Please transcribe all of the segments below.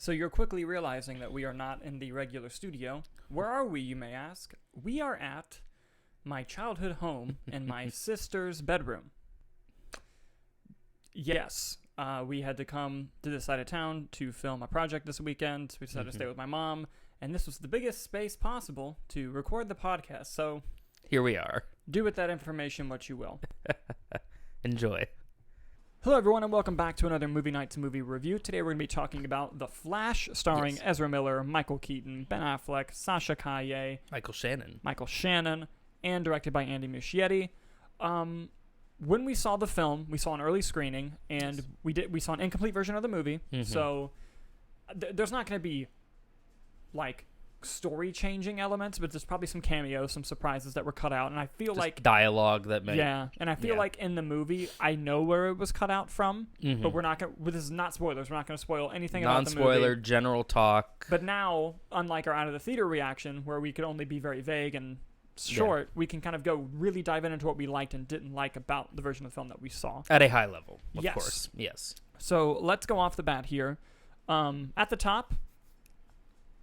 So you're quickly realizing that we are not in the regular studio. Where are we, you may ask? We are at my childhood home in my sister's bedroom. Yes, we had to come to this side of town to film a project this weekend. We decided to stay with my mom, and this was the biggest space possible to record the podcast. So here we are. Do with that information what you will. Enjoy. Hello, everyone, and welcome back to another Movie Nights movie review. Today we're going to be talking about The Flash, starring Ezra Miller, Michael Keaton, Ben Affleck, Sasha Calle, Michael Shannon, and directed by Andy Muschietti. When we saw the film, we saw an early screening, and we saw an incomplete version of the movie. So there's not going to be like story-changing elements, but there's probably some cameos, some surprises that were cut out, and I feel just like dialogue that may and I feel like in the movie I know where it was cut out from, but we're not gonna. This is not spoilers. We're not going to spoil anything about the movie. Non-spoiler, general talk. But now, unlike our out of the theater reaction, where we could only be very vague and short, we can kind of go really dive into what we liked and didn't like about the version of the film that we saw At a high level, of course. Yes. So let's go off the bat here. At the top,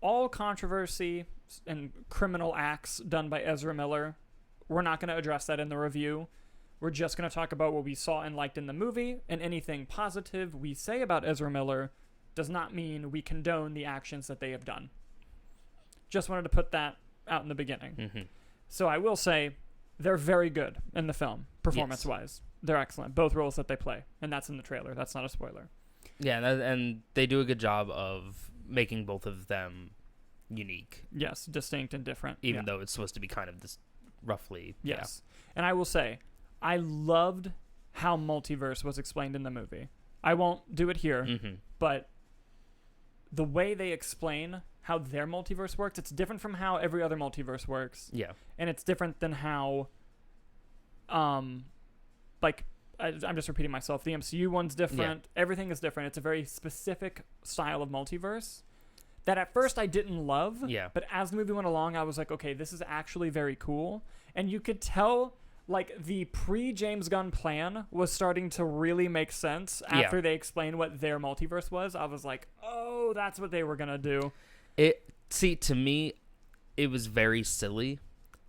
all controversy and criminal acts done by Ezra Miller, we're not going to address that in the review. We're just going to talk about what we saw and liked in the movie, and anything positive we say about Ezra Miller does not mean we condone the actions that they have done. Just wanted to put that out in the beginning. So I will say they're very good in the film, performance-wise. They're excellent, both roles that they play, and that's in the trailer. That's not a spoiler. Yeah, and they do a good job of making both of them unique. Yes, distinct and different. Even though it's supposed to be kind of this roughly. Yes. And I will say, I loved how multiverse was explained in the movie. I won't do it here, but the way they explain how their multiverse works, it's different from how every other multiverse works. Yeah. And it's different than how, I'm just repeating myself, the MCU one's different. Everything is different. It's a very specific style of multiverse that at first I didn't love. Yeah. But as the movie went along, I was like, okay, this is actually very cool. And you could tell, like, the pre-James Gunn plan was starting to really make sense after they explained what their multiverse was. I was like, oh, that's what they were going to do. To me, it was very silly.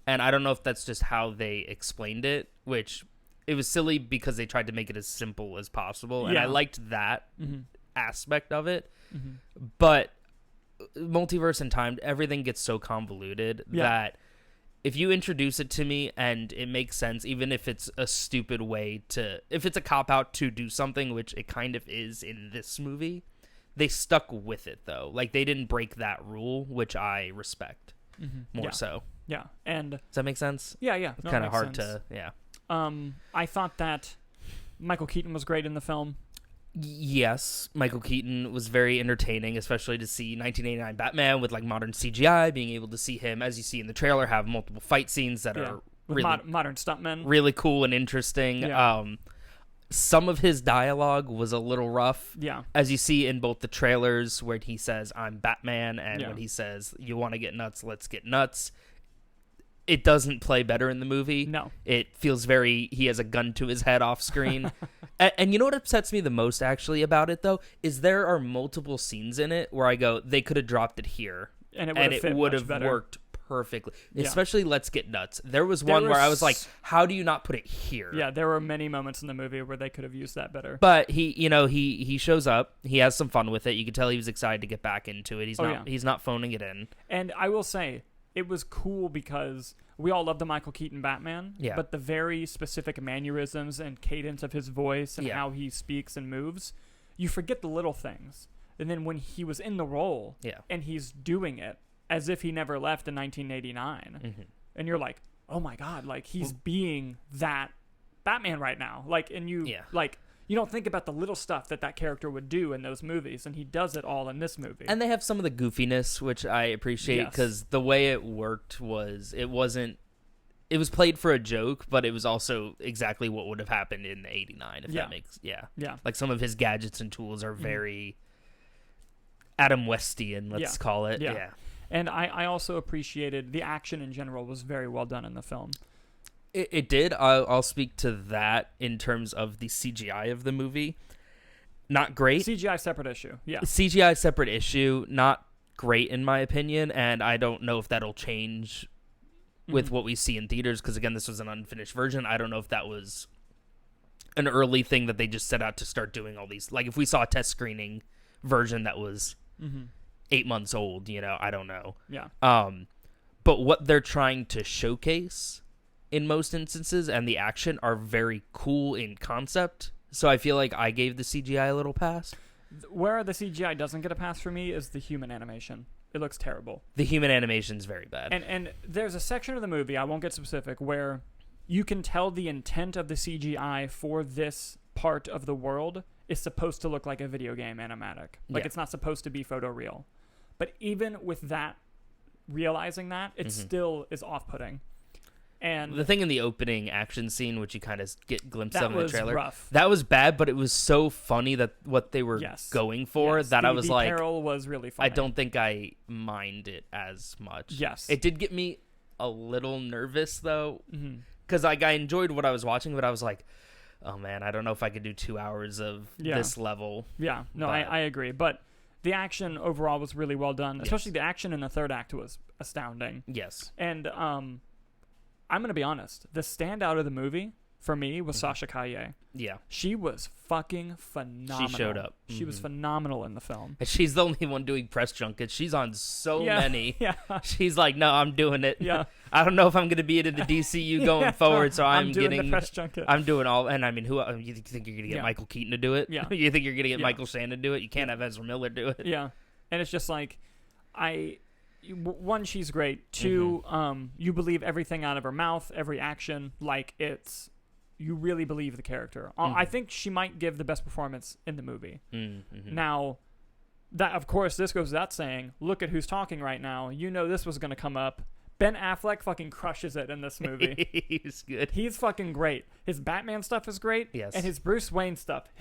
And I don't know if that's just how they explained it, which it was silly because they tried to make it as simple as possible. And I liked that aspect of it. But multiverse and time, everything gets so convoluted that if you introduce it to me and it makes sense, even if it's a stupid way if it's a cop-out to do something, which it kind of is in this movie, they stuck with it, though. Like, they didn't break that rule, which I respect more so. Yeah. And does that make sense? Yeah. It's kind of hard to, I thought that Michael Keaton was great in the film. Yes, Michael Keaton was very entertaining, especially to see 1989 Batman with, like, modern CGI, being able to see him, as you see in the trailer, have multiple fight scenes that are with really modern stuntmen. Really cool and interesting. Yeah. Some of his dialogue was a little rough. Yeah. As you see in both the trailers where he says, I'm Batman, and when he says, you want to get nuts, let's get nuts. It doesn't play better in the movie. No. It feels he has a gun to his head off screen. and you know what upsets me the most, actually, about it, though, is there are multiple scenes in it where I go, they could have dropped it here. And it would have worked perfectly. Yeah. Especially Let's Get Nuts. There was one where I was like, how do you not put it here? Yeah, there were many moments in the movie where they could have used that better. But he shows up. He has some fun with it. You can tell he was excited to get back into it. He's not phoning it in. And I will say, it was cool because we all love the Michael Keaton Batman, but the very specific mannerisms and cadence of his voice and how he speaks and moves, you forget the little things. And then when he was in the role and he's doing it as if he never left in 1989, and you're like, oh my God, like he's being that Batman right now. Like, and you don't think about the little stuff that character would do in those movies, and he does it all in this movie. And they have some of the goofiness, which I appreciate, because the way it worked was it was played for a joke, but it was also exactly what would have happened in 89, if that makes like some of his gadgets and tools are very Adam Westian, let's call it. Yeah. And I also appreciated the action in general was very well done in the film. It did. I'll speak to that in terms of the CGI of the movie. not great. CGI separate issue. Yeah. CGI separate issue, not great in my opinion, and I don't know if that'll change with what we see in theaters, because again, this was an unfinished version. I don't know if that was an early thing that they just set out to start doing all these. Like if we saw a test screening version that was 8 months old, I don't know. Yeah. But what they're trying to showcase in most instances and the action are very cool in concept. So I feel like I gave the CGI a little pass. Where the CGI doesn't get a pass for me is the human animation. It looks terrible. The human animation's very bad. And there's a section of the movie, I won't get specific, where you can tell the intent of the CGI for this part of the world is supposed to look like a video game animatic. Like it's not supposed to be photoreal. But even with that, realizing that, it still is off-putting. And the thing in the opening action scene, which you kind of get glimpses of in the trailer, rough. That was bad, but it was so funny that what they were going for that I was like, the peril was really funny. I don't think I mind it as much. Yes. It did get me a little nervous, though, because I enjoyed what I was watching, but I was like, oh, man, I don't know if I could do 2 hours of this level. Yeah, no, I agree. But the action overall was really well done, especially the action in the third act was astounding. Yes. And I'm going to be honest. The standout of the movie, for me, was Sasha Calle. Yeah. She was fucking phenomenal. She showed up. She was phenomenal in the film. And she's the only one doing press junkets. She's on so many. Yeah. She's like, no, I'm doing it. Yeah. I don't know if I'm going to be in the DCU going forward, so I'm doing getting the press junket. I'm doing all. And I mean, who you think you're going to get Michael Keaton to do it? Yeah. You think you're going to get Michael Shannon to do it? You can't have Ezra Miller do it. Yeah. And it's just like, one, she's great. Two, you believe everything out of her mouth, every action, like you really believe the character. I think she might give the best performance in the movie. Now, that of course, this goes without saying. Look at who's talking right now. This was going to come up. Ben Affleck fucking crushes it in this movie. He's good. He's fucking great. His Batman stuff is great. Yes. And his Bruce Wayne stuff.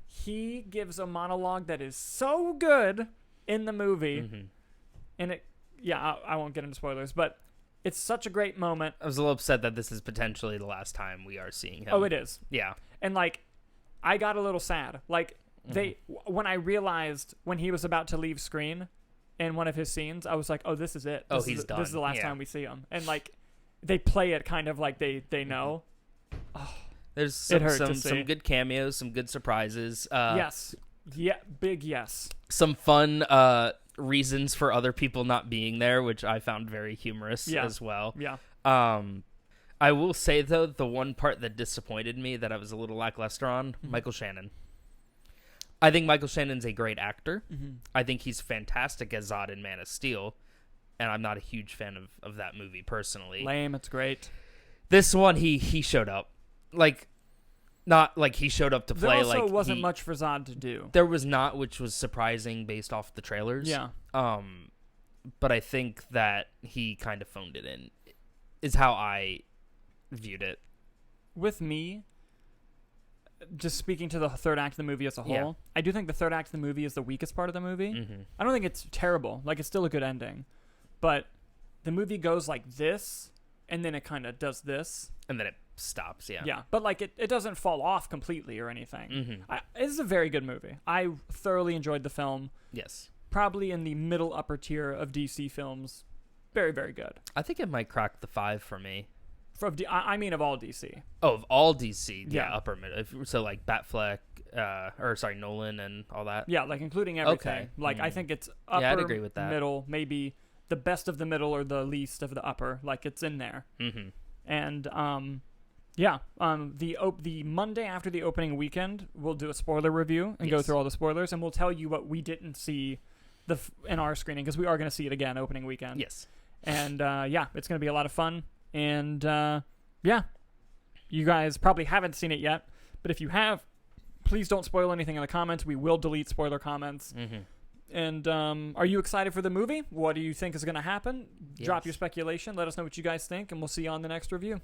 He gives a monologue that is so good in the movie, and I won't get into spoilers, but it's such a great moment. I was a little upset that this is potentially the last time we are seeing him. Oh, it is. Yeah. And like, I got a little sad. Like when I realized when he was about to leave screen in one of his scenes, I was like, oh, this is it. He's done. This is the last time we see him. And like, they play it kind of like they know. Oh, there's some good cameos, some good surprises. Yes. Yeah, big yes. Some fun reasons for other people not being there, which I found very humorous as well. Yeah. I will say, though, the one part that disappointed me that I was a little lackluster on, Michael Shannon. I think Michael Shannon's a great actor. I think he's fantastic as Zod in Man of Steel, and I'm not a huge fan of that movie personally. Lame, it's great. This one, he showed up. Not like he showed up to play. There also wasn't much for Zod to do. There was not, which was surprising based off the trailers. Yeah. But I think that he kind of phoned it in, is how I viewed it. With me, just speaking to the third act of the movie as a whole, I do think the third act of the movie is the weakest part of the movie. I don't think it's terrible. Like, it's still a good ending. But the movie goes like this, and then it kind of does this. And then it stops, Yeah, but like it doesn't fall off completely or anything. This is a very good movie. I thoroughly enjoyed the film. Yes. Probably in the middle upper tier of DC films. Very, very good. I think it might crack the 5 for me. I mean of all DC. Oh, of all DC. Yeah. Upper middle. So like Batfleck, Nolan and all that. Yeah, like including everything. Okay. Like I think it's upper, I'd agree with that. Middle, maybe the best of the middle or the least of the upper. Like it's in there. And the Monday after the opening weekend, we'll do a spoiler review and go through all the spoilers, and we'll tell you what we didn't see in our screening, because we are going to see it again opening weekend. Yes. And it's going to be a lot of fun. And you guys probably haven't seen it yet, but if you have, please don't spoil anything in the comments. We will delete spoiler comments. And are you excited for the movie? What do you think is going to happen? Yes. Drop your speculation. Let us know what you guys think, and we'll see you on the next review.